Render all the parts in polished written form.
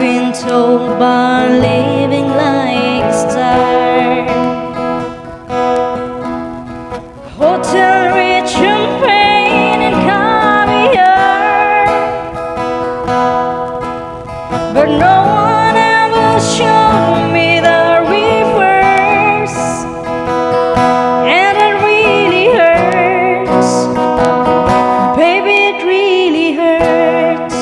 been told by living like a star. Hotel rich champagne and caviar, but no one ever showed me the reverse, and it really hurts, baby, it really hurts.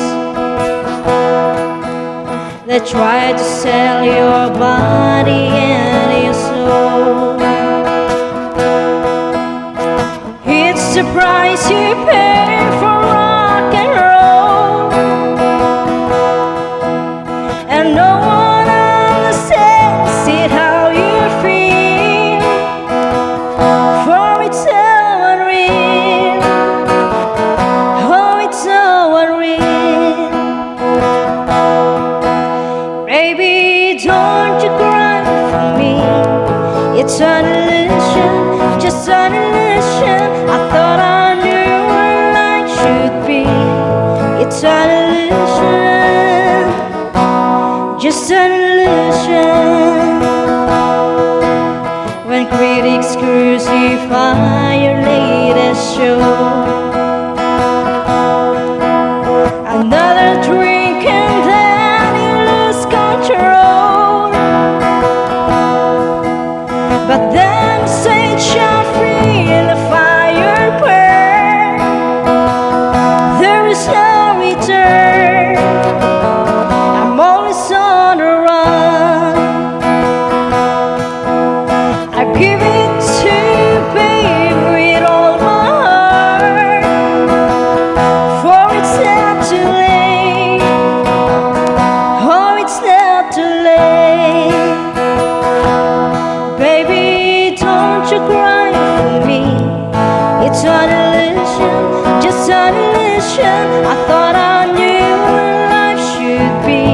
They try to sell your body and your soul. It's the price you pay for rock and roll, and no one understands it how you feel, for it's so unreal. Oh, it's so unreal. Baby, don't you cry for me. It's an illusion, just an illusion. I thought I knew what life should be. It's an illusion, just an illusion. When critics crucify your latest show, another drink and then you lose control. But then say shall feel the fire burn. There is no return. I'm always on the run. I give it to you, babe, with all my heart, for it's not too late. Oh, it's not too late. Baby, don't you cry for me. It's an illusion, just an illusion. I thought I knew what life should be.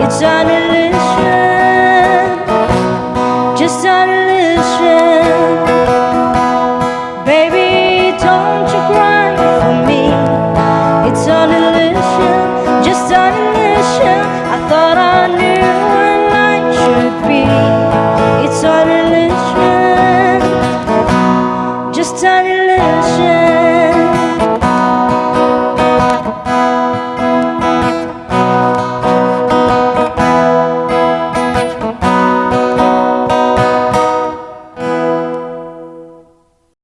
It's an illusion, just an illusion. Baby, don't you cry for me. It's an illusion, just an illusion. I thought I knew what life should be. It's an illusion, just an illusion.